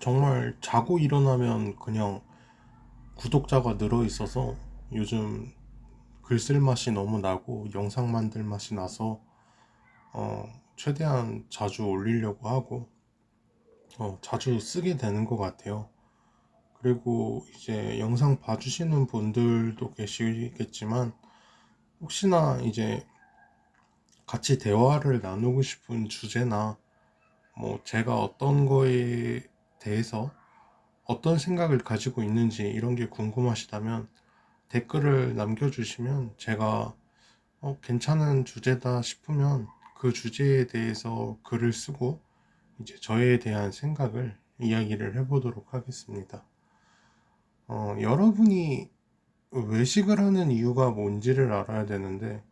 정말 자고 일어나면 그냥 구독자가 늘어 있어서 요즘 글 쓸 맛이 너무 나고 영상 만들 맛이 나서 어, 최대한 자주 올리려고 하고 자주 쓰게 되는 것 같아요. 그리고 이제 영상 봐주시는 분들도 계시겠지만 혹시나 이제 같이 대화를 나누고 싶은 주제나 뭐 제가 어떤 거에 대해서 어떤 생각을 가지고 있는지 이런 게 궁금하시다면 댓글을 남겨주시면 제가 괜찮은 주제다 싶으면 그 주제에 대해서 글을 쓰고 이제 저에 대한 생각을 이야기를 해보도록 하겠습니다. 여러분이 외식을 하는 이유가 뭔지를 알아야 되는데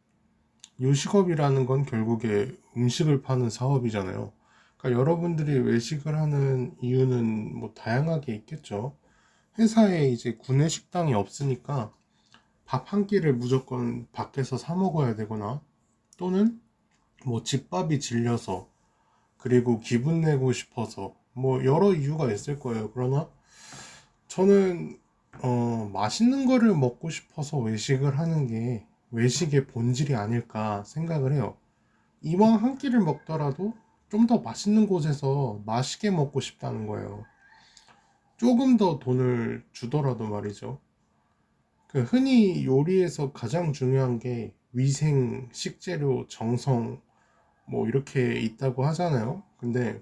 요식업이라는 건 결국에 음식을 파는 사업이잖아요. 그러니까 여러분들이 외식을 하는 이유는 뭐 다양하게 있겠죠. 회사에 이제 구내 식당이 없으니까 밥 한 끼를 무조건 밖에서 사 먹어야 되거나 또는 뭐 집밥이 질려서 그리고 기분 내고 싶어서 뭐 여러 이유가 있을 거예요. 그러나 저는 맛있는 거를 먹고 싶어서 외식을 하는 게 외식의 본질이 아닐까 생각을 해요. 이왕 한 끼를 먹더라도 좀 더 맛있는 곳에서 맛있게 먹고 싶다는 거예요. 조금 더 돈을 주더라도 말이죠. 그 흔히 요리에서 가장 중요한 게 위생, 식재료, 정성 뭐 이렇게 있다고 하잖아요. 근데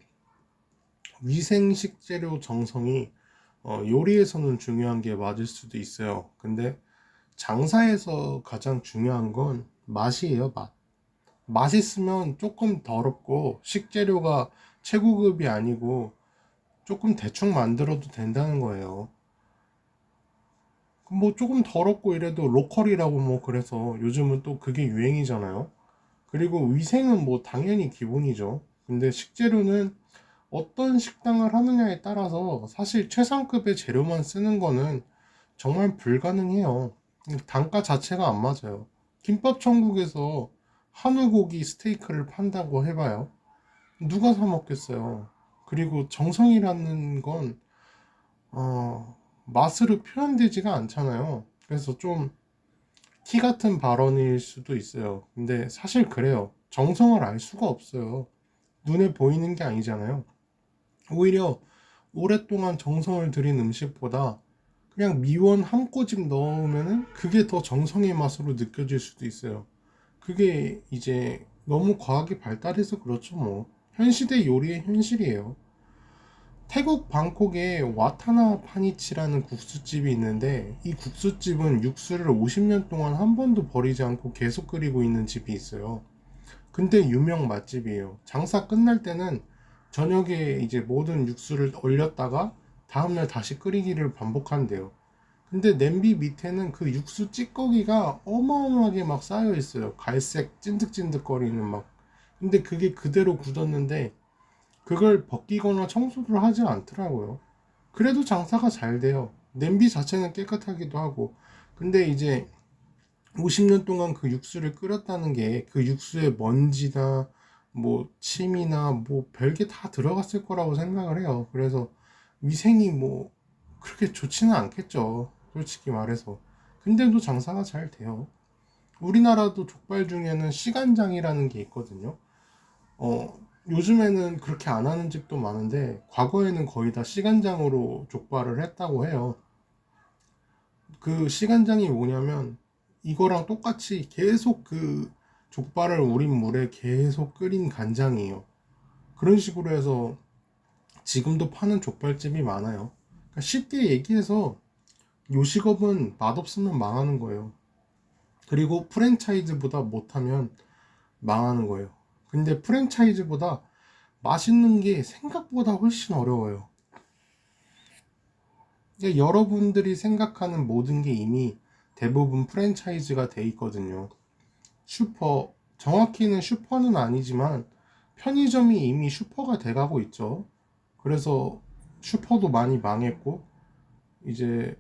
위생, 식재료, 정성이 요리에서는 중요한 게 맞을 수도 있어요. 근데 장사에서 가장 중요한 건 맛이에요, 맛. 맛있으면 조금 더럽고 식재료가 최고급이 아니고 조금 대충 만들어도 된다는 거예요. 뭐 조금 더럽고 이래도 로컬이라고 뭐 그래서 요즘은 또 그게 유행이잖아요. 그리고 위생은 뭐 당연히 기본이죠. 근데 식재료는 어떤 식당을 하느냐에 따라서 사실 최상급의 재료만 쓰는 거는 정말 불가능해요. 단가 자체가 안 맞아요. 김밥 천국에서 한우고기 스테이크를 판다고 해봐요. 누가 사 먹겠어요. 그리고 정성이라는 건 맛으로 표현되지가 않잖아요. 그래서 좀 티 같은 발언일 수도 있어요. 근데 사실 그래요. 정성을 알 수가 없어요. 눈에 보이는 게 아니잖아요. 오히려 오랫동안 정성을 들인 음식보다 그냥 미원 한 꼬집 넣으면은 그게 더 정성의 맛으로 느껴질 수도 있어요. 그게 이제 너무 과학이 발달해서 그렇죠 뭐. 현 시대 요리의 현실이에요. 태국 방콕에 와타나 파니치라는 국수집이 있는데 이 국수집은 육수를 50년 동안 한 번도 버리지 않고 계속 끓이고 있는 집이 있어요. 근데 유명 맛집이에요. 장사 끝날 때는 저녁에 이제 모든 육수를 얼렸다가 다음날 다시 끓이기를 반복한대요. 근데 냄비 밑에는 그 육수 찌꺼기가 어마어마하게 막 쌓여 있어요. 갈색 찐득찐득거리는 막. 근데 그게 그대로 굳었는데 그걸 벗기거나 청소를 하지 않더라고요. 그래도 장사가 잘 돼요. 냄비 자체는 깨끗하기도 하고. 근데 이제 50년 동안 그 육수를 끓였다는 게 그 육수에 먼지나 뭐 침이나 뭐 별게 다 들어갔을 거라고 생각을 해요. 그래서 위생이 뭐 그렇게 좋지는 않겠죠. 솔직히 말해서. 근데도 장사가 잘 돼요. 우리나라도 족발 중에는 시간장이라는 게 있거든요. 어, 요즘에는 그렇게 안 하는 집도 많은데 과거에는 거의 다 시간장으로 족발을 했다고 해요. 그 시간장이 뭐냐면 이거랑 똑같이 계속 그 족발을 우린 물에 계속 끓인 간장이에요. 그런 식으로 해서 지금도 파는 족발집이 많아요. 그러니까 쉽게 얘기해서 요식업은 맛없으면 망하는 거예요. 그리고 프랜차이즈보다 못하면 망하는 거예요. 근데 프랜차이즈보다 맛있는 게 생각보다 훨씬 어려워요. 이게 여러분들이 생각하는 모든 게 이미 대부분 프랜차이즈가 돼 있거든요. 슈퍼, 정확히는 슈퍼는 아니지만 편의점이 이미 슈퍼가 돼가고 있죠. 그래서 슈퍼도 많이 망했고 이제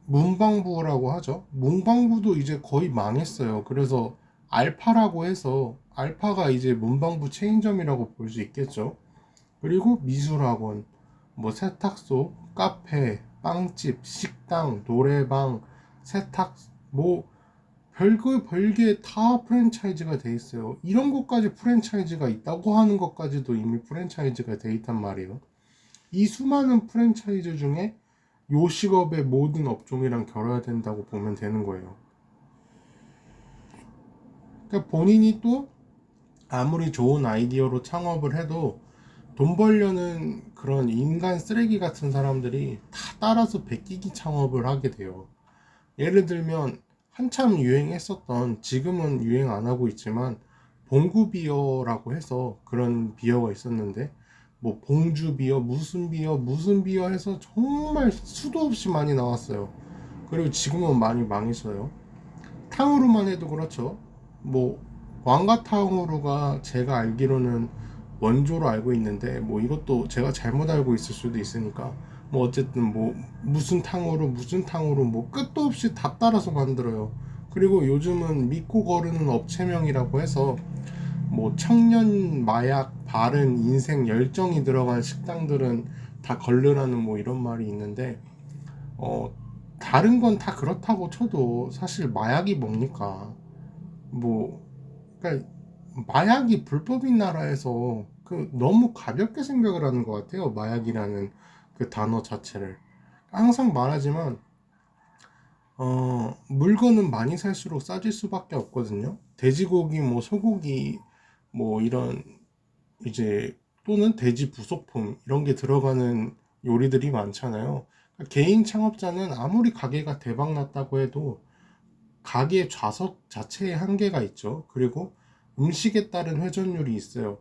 문방구라고 하죠. 문방구도 이제 거의 망했어요. 그래서 알파라고 해서 알파가 이제 문방구 체인점이라고 볼 수 있겠죠. 그리고 미술학원, 뭐 세탁소, 카페, 빵집, 식당, 노래방, 세탁, 뭐 별거 별게 다 프랜차이즈가 돼 있어요. 이런 것까지 프랜차이즈가 있다고 하는 것까지도 이미 프랜차이즈가 돼 있단 말이에요. 이 수많은 프랜차이즈 중에 요식업의 모든 업종이랑 결합해야 된다고 보면 되는 거예요. 그러니까 본인이 또 아무리 좋은 아이디어로 창업을 해도 돈 벌려는 그런 인간 쓰레기 같은 사람들이 다 따라서 베끼기 창업을 하게 돼요. 예를 들면 한참 유행했었던, 지금은 유행 안 하고 있지만 봉구 비어라고 해서 그런 비어가 있었는데, 뭐 봉주 비어, 무슨 비어 해서 정말 수도 없이 많이 나왔어요. 그리고 지금은 많이 망했어요. 탕후루만 해도 그렇죠. 뭐 왕가탕후루가 제가 알기로는 원조로 알고 있는데, 뭐 이것도 제가 잘못 알고 있을 수도 있으니까, 뭐 어쨌든 뭐 무슨 탕후루 뭐 끝도 없이 다 따라서 만들어요. 그리고 요즘은 믿고 거르는 업체명이라고 해서 뭐 청년 마약 바른 인생 열정이 들어간 식당들은 다 걸르라는 뭐 이런 말이 있는데, 어 다른 건 다 그렇다고 쳐도 사실 마약이 뭡니까? 뭐 그러니까 마약이 불법인 나라에서 그 너무 가볍게 생각을 하는 것 같아요. 마약이라는 그 단어 자체를. 항상 말하지만 물건은 많이 살수록 싸질 수밖에 없거든요. 돼지고기, 뭐 소고기, 뭐 이런 이제 또는 돼지 부속품 이런 게 들어가는 요리들이 많잖아요. 그러니까 개인 창업자는 아무리 가게가 대박 났다고 해도 가게 좌석 자체에 한계가 있죠. 그리고 음식에 따른 회전율이 있어요.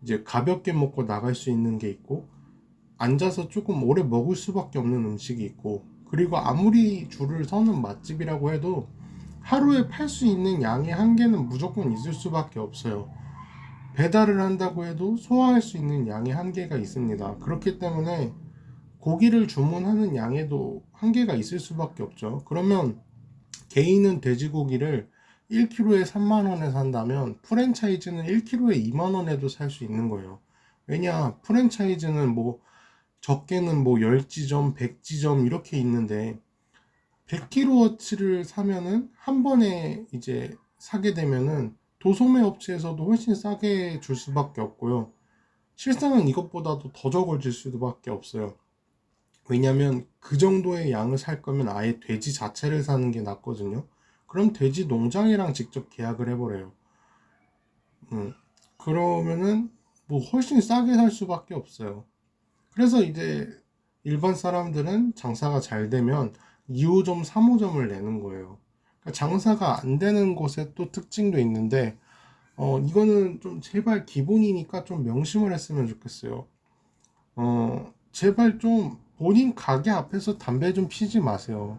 이제 가볍게 먹고 나갈 수 있는 게 있고, 앉아서 조금 오래 먹을 수밖에 없는 음식이 있고, 그리고 아무리 줄을 서는 맛집이라고 해도 하루에 팔 수 있는 양의 한계는 무조건 있을 수밖에 없어요. 배달을 한다고 해도 소화할 수 있는 양의 한계가 있습니다. 그렇기 때문에 고기를 주문하는 양에도 한계가 있을 수밖에 없죠. 그러면 개인은 돼지고기를 1kg에 3만 원에 산다면 프랜차이즈는 1kg에 2만 원에도 살 수 있는 거예요. 왜냐, 프랜차이즈는 뭐 적게는 뭐 10지점, 100지점 이렇게 있는데 100kg어치를 사면은 한 번에 이제 사게 되면은 도소매 업체에서도 훨씬 싸게 줄 수밖에 없고요. 실상은 이것보다도 더 적어질 수밖에 없어요. 왜냐면 그 정도의 양을 살 거면 아예 돼지 자체를 사는 게 낫거든요. 그럼 돼지 농장이랑 직접 계약을 해버려요. 그러면은 뭐 훨씬 싸게 살 수밖에 없어요. 그래서 이제 일반 사람들은 장사가 잘 되면 2호점, 3호점을 내는 거예요. 그러니까 장사가 안 되는 곳에 또 특징도 있는데, 이거는 좀 제발 기본이니까 좀 명심을 했으면 좋겠어요. 제발 좀 본인 가게 앞에서 담배 좀 피지 마세요.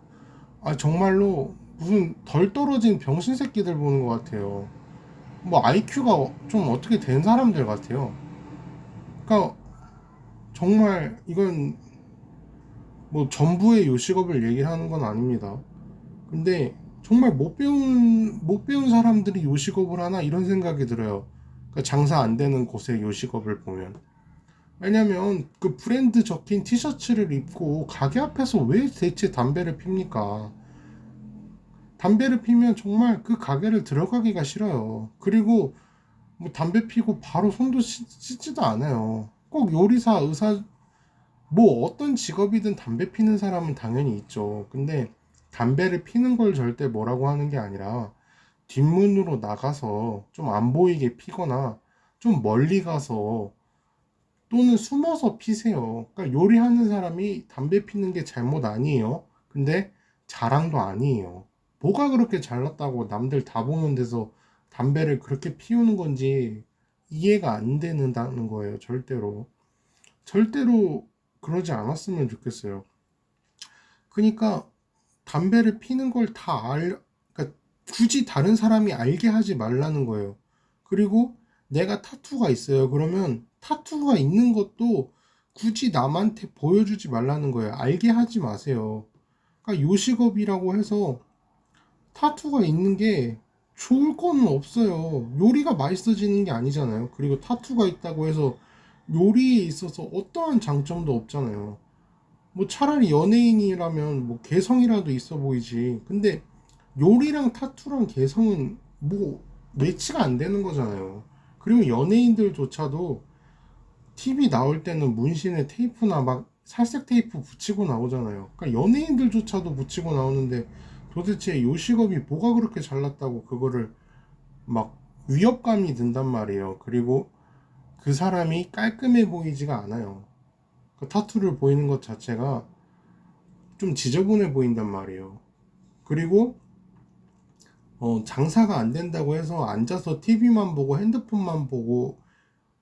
아, 정말로 무슨 덜 떨어진 병신 새끼들 보는 것 같아요. 뭐 IQ가 좀 어떻게 된 사람들 같아요. 그러니까 정말 이건 뭐 전부의 요식업을 얘기를 하는 건 아닙니다. 근데 정말 못 배운 사람들이 요식업을 하나 이런 생각이 들어요. 그러니까 장사 안 되는 곳의 요식업을 보면. 왜냐면 그 브랜드 적힌 티셔츠를 입고 가게 앞에서 왜 대체 담배를 핍니까? 담배를 피면 정말 그 가게를 들어가기가 싫어요. 그리고 뭐 담배 피고 바로 손도 씻지도 않아요. 꼭 요리사, 의사, 뭐 어떤 직업이든 담배 피는 사람은 당연히 있죠. 근데 담배를 피는 걸 절대 뭐라고 하는 게 아니라 뒷문으로 나가서 좀 안 보이게 피거나 좀 멀리 가서 또는 숨어서 피세요. 그러니까 요리하는 사람이 담배 피는 게 잘못 아니에요. 근데 자랑도 아니에요. 뭐가 그렇게 잘났다고 남들 다 보는 데서 담배를 그렇게 피우는 건지 이해가 안 되는다는 거예요. 절대로. 절대로 그러지 않았으면 좋겠어요. 그러니까 담배를 피는 걸 그러니까 굳이 다른 사람이 알게 하지 말라는 거예요. 그리고 내가 타투가 있어요. 그러면 타투가 있는 것도 굳이 남한테 보여주지 말라는 거예요. 알게 하지 마세요. 그러니까 요식업이라고 해서 타투가 있는 게 좋을 거는 없어요. 요리가 맛있어지는 게 아니잖아요. 그리고 타투가 있다고 해서 요리에 있어서 어떠한 장점도 없잖아요. 뭐 차라리 연예인이라면 뭐 개성이라도 있어 보이지. 근데 요리랑 타투랑 개성은 뭐 매치가 안 되는 거잖아요. 그리고 연예인들조차도 TV 나올 때는 문신에 테이프나 막 살색 테이프 붙이고 나오잖아요. 그러니까 연예인들조차도 붙이고 나오는데 도대체 요식업이 뭐가 그렇게 잘났다고 그거를 막 위협감이 든단 말이에요. 그리고 그 사람이 깔끔해 보이지가 않아요. 그 타투를 보이는 것 자체가 좀 지저분해 보인단 말이에요. 그리고 장사가 안 된다고 해서 앉아서 TV만 보고 핸드폰만 보고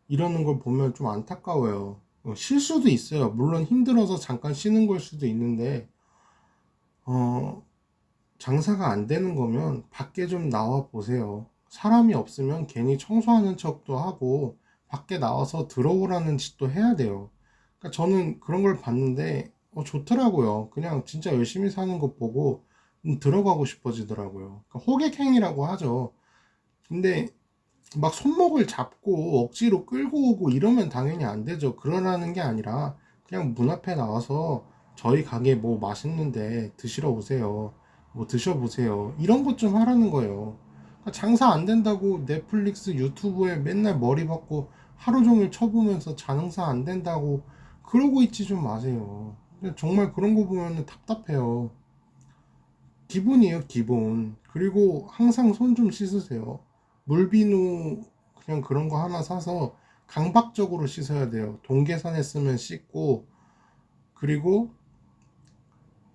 이러는 걸 보면 좀 안타까워요. 쉴 수도 있어요. 물론 힘들어서 잠깐 쉬는 걸 수도 있는데 어, 장사가 안 되는 거면 밖에 좀 나와 보세요. 사람이 없으면 괜히 청소하는 척도 하고 밖에 나와서 들어오라는 짓도 해야 돼요. 그러니까 저는 그런 걸 봤는데 좋더라고요. 그냥 진짜 열심히 사는 것 보고 들어가고 싶어지더라고요. 그러니까 호객행위라고 하죠. 근데 막 손목을 잡고 억지로 끌고 오고 이러면 당연히 안 되죠. 그러라는 게 아니라 그냥 문 앞에 나와서 저희 가게 뭐 맛있는데 드시러 오세요. 뭐 드셔보세요. 이런 것 좀 하라는 거예요. 그러니까 장사 안 된다고 넷플릭스 유튜브에 맨날 머리 박고 하루 종일 쳐보면서 장사 안 된다고 그러고 있지 좀 마세요. 정말 그런 거 보면 답답해요. 기본이에요, 기본. 그리고 항상 손 좀 씻으세요. 물비누 그냥 그런 거 하나 사서 강박적으로 씻어야 돼요. 동계산에 쓰면 씻고, 그리고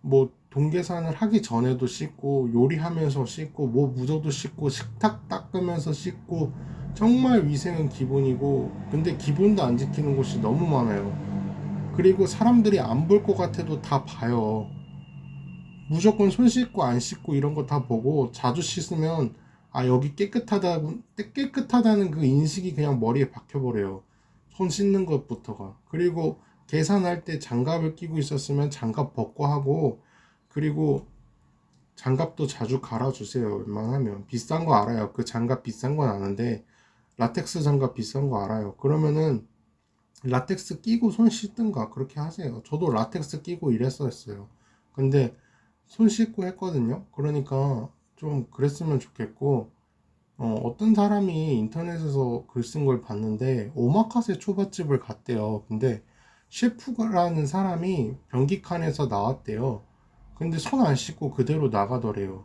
뭐 동계산을 하기 전에도 씻고, 요리하면서 씻고, 뭐 묻어도 씻고, 식탁 닦으면서 씻고, 정말 위생은 기본이고, 근데 기본도 안 지키는 곳이 너무 많아요. 그리고 사람들이 안 볼 것 같아도 다 봐요. 무조건 손 씻고 안 씻고 이런 거 다 보고 자주 씻으면 여기 깨끗하다는 그 인식이 그냥 머리에 박혀버려요. 손 씻는 것부터가. 그리고 계산할 때 장갑을 끼고 있었으면 장갑 벗고 하고, 그리고 장갑도 자주 갈아주세요. 웬만하면 비싼 거 알아요. 그 장갑 비싼 건 아는데 라텍스 장갑 비싼 거 알아요. 그러면은 라텍스 끼고 손 씻든가 그렇게 하세요. 저도 라텍스 끼고 일했었어요. 근데 손 씻고 했거든요. 그러니까 좀 그랬으면 좋겠고, 어떤 사람이 인터넷에서 글 쓴 걸 봤는데 오마카세 초밥집을 갔대요. 근데 셰프라는 사람이 변기칸에서 나왔대요. 근데 손 안 씻고 그대로 나가더래요.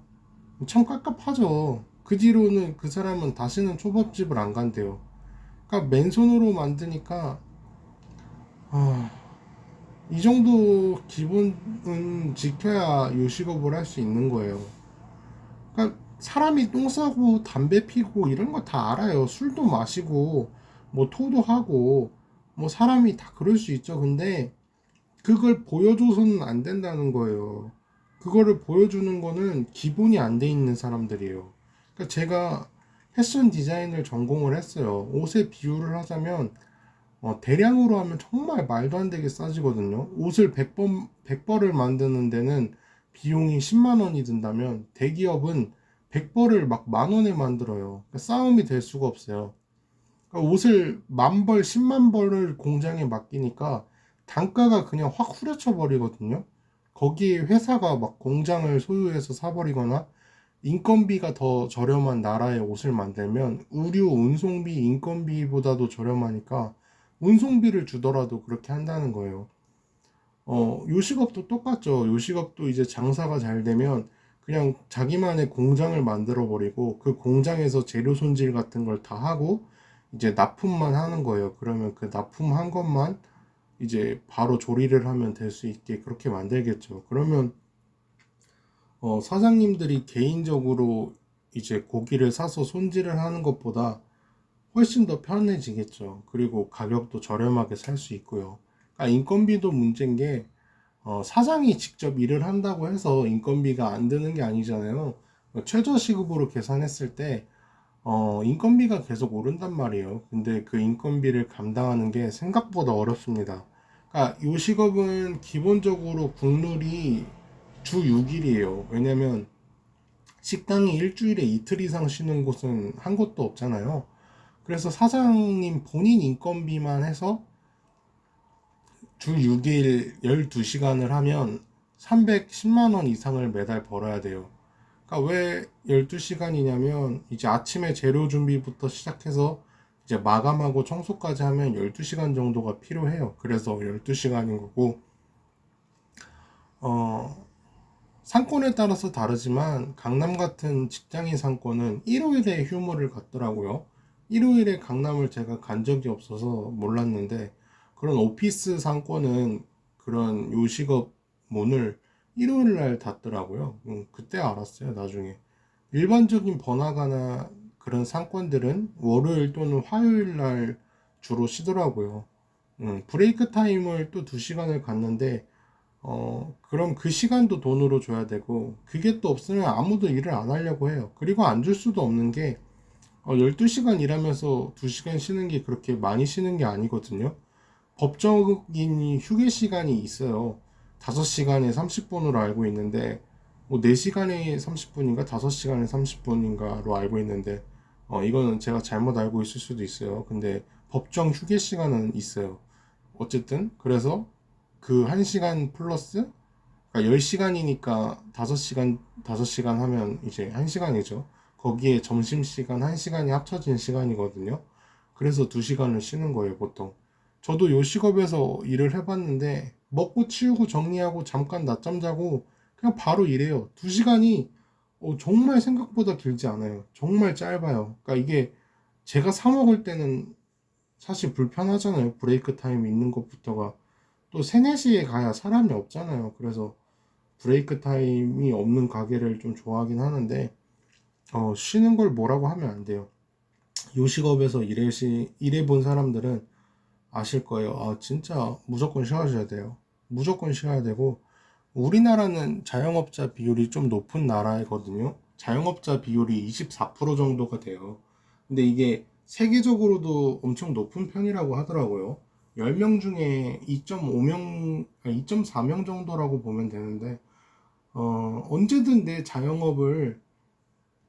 참 깝깝하죠. 그 뒤로는 그 사람은 다시는 초밥집을 안 간대요. 그러니까 맨손으로 만드니까 아, 이 정도 기본은 지켜야 요식업을 할 수 있는 거예요. 그러니까 사람이 똥 싸고 담배 피고 이런 거 다 알아요. 술도 마시고 뭐 토도 하고 뭐 사람이 다 그럴 수 있죠. 근데 그걸 보여줘서는 안 된다는 거예요. 그거를 보여주는 거는 기본이 안 돼 있는 사람들이에요. 그러니까 제가 패션 디자인을 전공을 했어요. 옷의 비유를 하자면 대량으로 하면 정말 말도 안 되게 싸지거든요. 옷을 100벌을 만드는 데는 비용이 10만 원이 든다면 대기업은 100벌을 막 만 원에 만들어요. 그러니까 싸움이 될 수가 없어요. 그러니까 옷을 만 벌, 10만 벌을 공장에 맡기니까 단가가 그냥 확 후려쳐 버리거든요. 거기에 회사가 막 공장을 소유해서 사버리거나 인건비가 더 저렴한 나라의 옷을 만들면 의류, 운송비, 인건비보다도 저렴하니까 운송비를 주더라도 그렇게 한다는 거예요. 요식업도 똑같죠. 요식업도 이제 장사가 잘 되면 그냥 자기만의 공장을 만들어 버리고 그 공장에서 재료 손질 같은 걸 다 하고 이제 납품만 하는 거예요. 그러면 그 납품한 것만 이제 바로 조리를 하면 될 수 있게 그렇게 만들겠죠. 그러면 사장님들이 개인적으로 이제 고기를 사서 손질을 하는 것보다 훨씬 더 편해지겠죠. 그리고 가격도 저렴하게 살 수 있고요. 그러니까 인건비도 문제인 게 사장이 직접 일을 한다고 해서 인건비가 안 드는 게 아니잖아요. 최저시급으로 계산했을 때 인건비가 계속 오른단 말이에요. 근데 그 인건비를 감당하는 게 생각보다 어렵습니다. 그러니까 요식업은 기본적으로 국룰이 주 6일이에요. 왜냐면 식당이 일주일에 이틀 이상 쉬는 곳은 한 곳도 없잖아요. 그래서 사장님 본인 인건비만 해서 주 6일 12시간을 하면 310만 원 이상을 매달 벌어야 돼요. 그러니까 왜 12시간이냐면 이제 아침에 재료 준비부터 시작해서 이제 마감하고 청소까지 하면 12시간 정도가 필요해요. 그래서 12시간인 거고, 어, 상권에 따라서 다르지만 강남 같은 직장인 상권은 일요일에 휴무를 갖더라고요. 일요일에 강남을 제가 간 적이 없어서 몰랐는데, 그런 오피스 상권은 그런 요식업 문을 일요일 날 닫더라고요. 그때 알았어요, 나중에. 일반적인 번화가나 그런 상권들은 월요일 또는 화요일 날 주로 쉬더라고요. 브레이크 타임을 또 2시간을 갔는데, 그럼 그 시간도 돈으로 줘야 되고, 그게 또 없으면 아무도 일을 안 하려고 해요. 그리고 안 줄 수도 없는 게, 12시간 일하면서 2시간 쉬는 게 그렇게 많이 쉬는 게 아니거든요. 법적인 휴게 시간이 있어요. 5시간에 30분으로 알고 있는데, 뭐 4시간에 30분인가 5시간에 30분인가로 알고 있는데, 이거는 제가 잘못 알고 있을 수도 있어요. 근데 법정 휴게 시간은 있어요. 어쨌든 그래서 그 1시간 플러스, 그러니까 10시간이니까 5시간 하면 이제 1시간이죠. 거기에 점심시간 1시간이 합쳐진 시간이거든요. 그래서 2시간을 쉬는 거예요, 보통. 저도 요식업에서 일을 해봤는데, 먹고 치우고 정리하고 잠깐 낮잠 자고 그냥 바로 일해요. 2시간이 정말 생각보다 길지 않아요. 정말 짧아요. 그러니까 이게 제가 사 먹을 때는 사실 불편하잖아요. 브레이크 타임 있는 것부터가. 또 3, 4시에 가야 사람이 없잖아요. 그래서 브레이크 타임이 없는 가게를 좀 좋아하긴 하는데, 쉬는 걸 뭐라고 하면 안 돼요. 요식업에서 일해본 사람들은 아실 거예요. 아, 진짜 무조건 쉬어줘야 돼요. 무조건 쉬어야 되고, 우리나라는 자영업자 비율이 좀 높은 나라이거든요. 자영업자 비율이 24% 정도가 돼요. 근데 이게 세계적으로도 엄청 높은 편이라고 하더라고요. 10명 중에 2.5명, 2.4명 정도라고 보면 되는데, 언제든 내 자영업을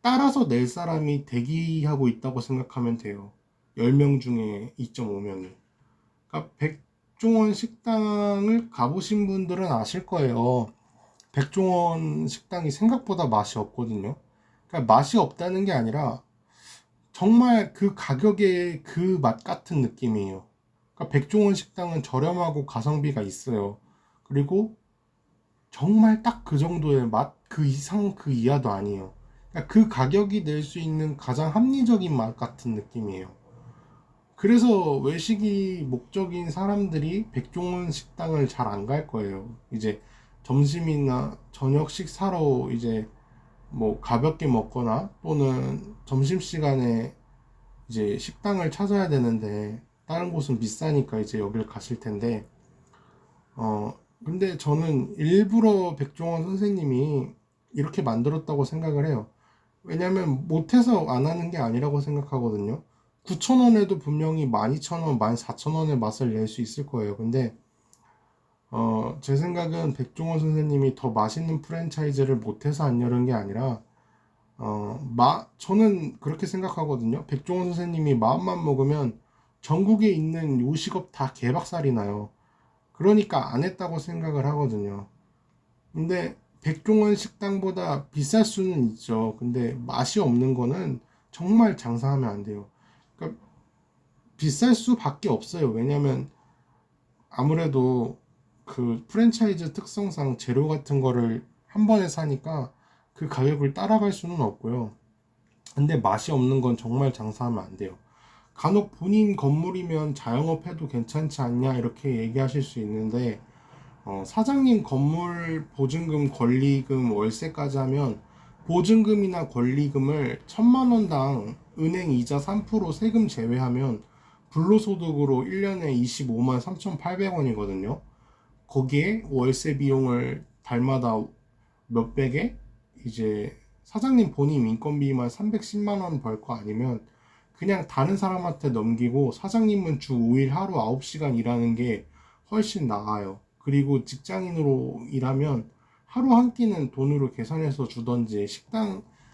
따라서 낼 사람이 대기하고 있다고 생각하면 돼요. 10명 중에 2.5명이. 그러니까 백종원 식당을 가보신 분들은 아실 거예요. 백종원 식당이 생각보다 맛이 없거든요. 그러니까 맛이 없다는 게 아니라 정말 그 가격에 그 맛 같은 느낌이에요. 그러니까 백종원 식당은 저렴하고 가성비가 있어요. 그리고 정말 딱 그 정도의 맛, 그 이상 그 이하도 아니에요. 그러니까 그 가격이 낼 수 있는 가장 합리적인 맛 같은 느낌이에요. 그래서 외식이 목적인 사람들이 백종원 식당을 잘 안 갈 거예요. 이제 점심이나 저녁 식사로 이제 뭐 가볍게 먹거나 또는 점심시간에 이제 식당을 찾아야 되는데 다른 곳은 비싸니까 이제 여길 가실 텐데, 근데 저는 일부러 백종원 선생님이 이렇게 만들었다고 생각을 해요. 왜냐면 못해서 안 하는 게 아니라고 생각하거든요. 9,000원에도 분명히 12,000원, 14,000원의 맛을 낼 수 있을 거예요. 근데 제 생각은 백종원 선생님이 더 맛있는 프랜차이즈를 못해서 안 여는 게 아니라, 저는 그렇게 생각하거든요. 백종원 선생님이 마음만 먹으면 전국에 있는 요식업 다 개박살이 나요. 그러니까 안 했다고 생각을 하거든요. 근데 백종원 식당보다 비쌀 수는 있죠. 근데 맛이 없는 거는 정말 장사하면 안 돼요. 그러니까 비쌀 수밖에 없어요. 왜냐면 아무래도 그 프랜차이즈 특성상 재료 같은 거를 한 번에 사니까 그 가격을 따라갈 수는 없고요. 근데 맛이 없는 건 정말 장사하면 안 돼요. 간혹 본인 건물이면 자영업 해도 괜찮지 않냐 이렇게 얘기하실 수 있는데, 사장님 건물 보증금, 권리금, 월세까지 하면 보증금이나 권리금을 1,000만 원당 은행 이자 3% 세금 제외하면 불로소득으로 1년에 25만 3,800원이거든요. 거기에 월세 비용을 달마다 몇백에 이제 사장님 본인 인건비만 310만 원 벌 거 아니면 그냥 다른 사람한테 넘기고 사장님은 주 5일 하루 9시간 일하는 게 훨씬 나아요. 그리고 직장인으로 일하면 하루 한 끼는 돈으로 계산해서 주던지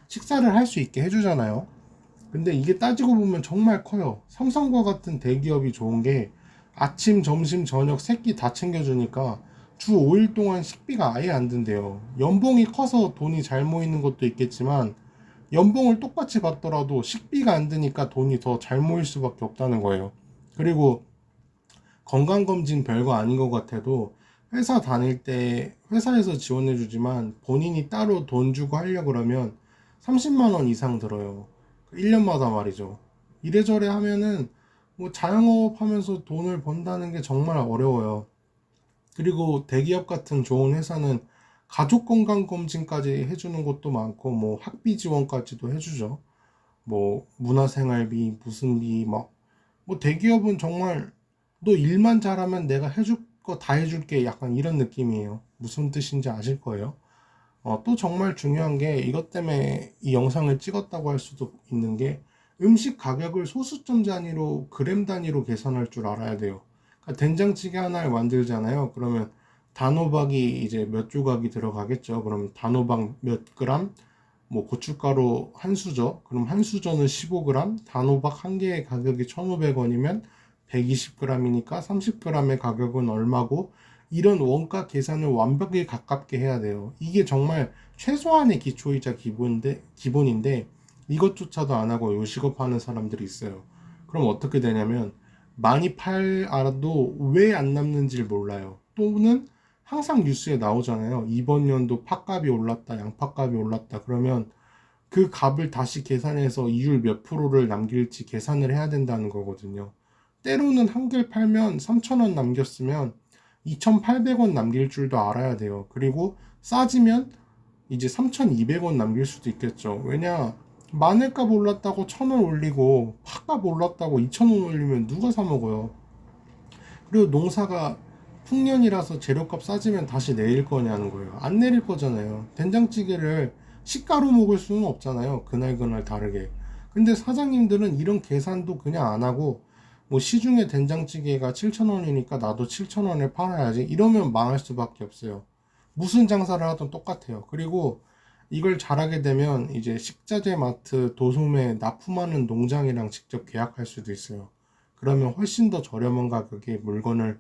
식사를 할 수 있게 해주잖아요. 근데 이게 따지고 보면 정말 커요. 삼성과 같은 대기업이 좋은 게 아침, 점심, 저녁 세 끼 다 챙겨주니까 주 5일 동안 식비가 아예 안 든대요. 연봉이 커서 돈이 잘 모이는 것도 있겠지만 연봉을 똑같이 받더라도 식비가 안 드니까 돈이 더 잘 모일 수밖에 없다는 거예요. 그리고 건강검진 별거 아닌 것 같아도 회사 다닐 때 회사에서 지원해 주지만 본인이 따로 돈 주고 하려고 그러면 30만 원 이상 들어요. 1년마다 말이죠. 이래저래 하면은 뭐 자영업 하면서 돈을 번다는 게 정말 어려워요. 그리고 대기업 같은 좋은 회사는 가족 건강 검진까지 해주는 곳도 많고 뭐 학비 지원까지도 해주죠. 뭐 문화생활비 무슨 비 막 뭐 대기업은 정말 너 일만 잘하면 내가 해줄 거 다 해줄게 약간 이런 느낌이에요. 무슨 뜻인지 아실 거예요. 또 정말 중요한 게 이것 때문에 이 영상을 찍었다고 할 수도 있는 게 음식 가격을 소수점 단위로 그램 단위로 계산할 줄 알아야 돼요. 그러니까 된장찌개 하나를 만들잖아요. 그러면 단호박이 이제 몇 조각이 들어가겠죠. 그럼 단호박 몇 그램, 뭐 고춧가루 한 수저, 그럼 한 수저는 15g, 단호박 한 개의 가격이 1,500원이면 120g이니까 30g의 가격은 얼마고, 이런 원가 계산을 완벽하게 가깝게 해야 돼요. 이게 정말 최소한의 기초이자 기본인데 이것조차도 안 하고 요식업 하는 사람들이 있어요. 그럼 어떻게 되냐면 많이 팔아도 왜 안 남는지를 몰라요. 또는 항상 뉴스에 나오잖아요. 이번 연도 팥값이 올랐다, 양파값이 올랐다. 그러면 그 값을 다시 계산해서 이율 몇 프로를 남길지 계산을 해야 된다는 거거든요. 때로는 한 개를 팔면 3,000원 남겼으면 2,800원 남길 줄도 알아야 돼요. 그리고 싸지면 이제 3,200원 남길 수도 있겠죠. 왜냐, 마늘값 올랐다고 1,000원 올리고 팥값 올랐다고 2,000원 올리면 누가 사 먹어요. 그리고 농사가 풍년이라서 재료값 싸지면 다시 내릴 거냐는 거예요. 안 내릴 거잖아요. 된장찌개를 시가로 먹을 수는 없잖아요. 그날 다르게. 근데 사장님들은 이런 계산도 그냥 안 하고 뭐 시중에 된장찌개가 7,000원이니까 나도 7,000원에 팔아야지 이러면 망할 수밖에 없어요. 무슨 장사를 하든 똑같아요. 그리고 이걸 잘하게 되면 이제 식자재 마트, 도소매 납품하는 농장이랑 직접 계약할 수도 있어요. 그러면 훨씬 더 저렴한 가격에 물건을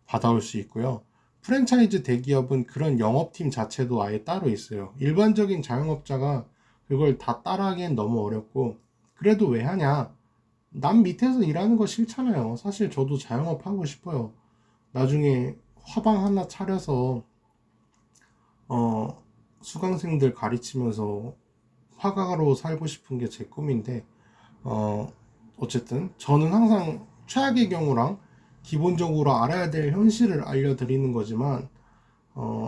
받아올 수 있고요. 프랜차이즈 대기업은 그런 영업팀 자체도 아예 따로 있어요. 일반적인 자영업자가 그걸 다 따라하기엔 너무 어렵고, 그래도 왜 하냐? 남 밑에서 일하는 거 싫잖아요. 사실 저도 자영업 하고 싶어요. 나중에 화방 하나 차려서 수강생들 가르치면서 화가로 살고 싶은 게 제 꿈인데, 어, 어쨌든 저는 항상 최악의 경우랑 기본적으로 알아야 될 현실을 알려드리는 거지만,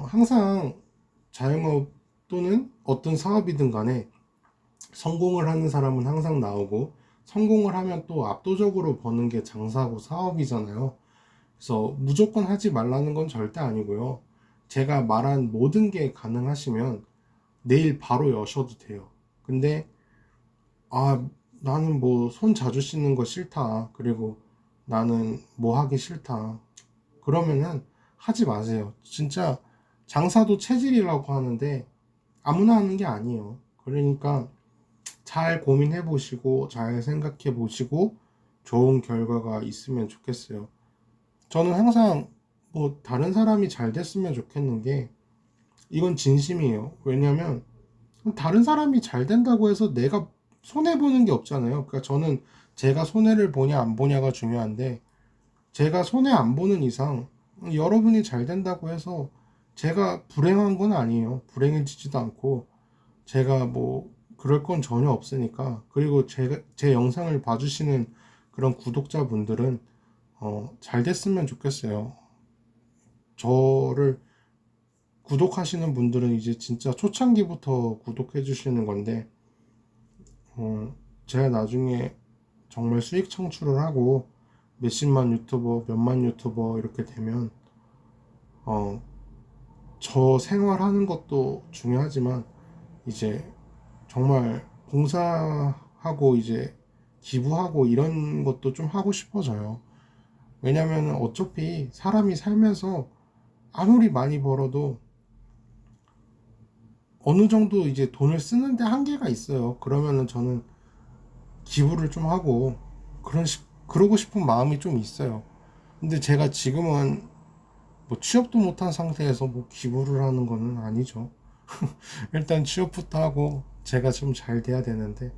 항상 자영업 또는 어떤 사업이든 간에 성공을 하는 사람은 항상 나오고, 성공을 하면 또 압도적으로 버는 게 장사고 사업이잖아요. 그래서 무조건 하지 말라는 건 절대 아니고요. 제가 말한 모든 게 가능하시면 내일 바로 여셔도 돼요. 근데 나는 뭐 손 자주 씻는 거 싫다. 그리고 나는 뭐 하기 싫다. 그러면은 하지 마세요. 진짜 장사도 체질이라고 하는데 아무나 하는 게 아니에요. 그러니까 잘 고민해 보시고 잘 생각해 보시고 좋은 결과가 있으면 좋겠어요. 저는 항상 뭐 다른 사람이 잘 됐으면 좋겠는 게 이건 진심이에요. 왜냐면 다른 사람이 잘 된다고 해서 내가 손해 보는 게 없잖아요. 그러니까 저는 제가 손해를 보냐 안 보냐가 중요한데 제가 손해 안 보는 이상 여러분이 잘 된다고 해서 제가 불행한 건 아니에요. 불행해지지도 않고 제가 뭐 그럴 건 전혀 없으니까. 그리고 제 영상을 봐주시는 그런 구독자분들은 잘 됐으면 좋겠어요. 저를 구독하시는 분들은 이제 진짜 초창기부터 구독해 주시는 건데 제가 나중에 정말 수익 창출을 하고 몇십만 유튜버, 몇만 유튜버 이렇게 되면 어, 저 생활하는 것도 중요하지만 이제 정말 봉사하고 이제 기부하고 이런 것도 좀 하고 싶어져요. 왜냐면 어차피 사람이 살면서 아무리 많이 벌어도 어느 정도 이제 돈을 쓰는데 한계가 있어요. 그러면은 저는 기부를 좀 하고 그러고 싶은 마음이 좀 있어요. 근데 제가 지금은 뭐 취업도 못한 상태에서 뭐 기부를 하는 거는 아니죠. 일단 취업부터 하고 제가 좀 잘 돼야 되는데,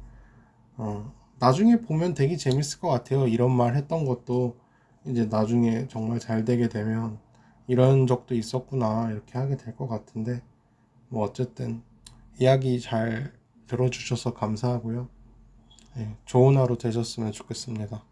나중에 보면 되게 재밌을 것 같아요. 이런 말 했던 것도 이제 나중에 정말 잘 되게 되면 이런 적도 있었구나 이렇게 하게 될 것 같은데, 뭐 어쨌든 이야기 잘 들어주셔서 감사하고요. 네, 좋은 하루 되셨으면 좋겠습니다.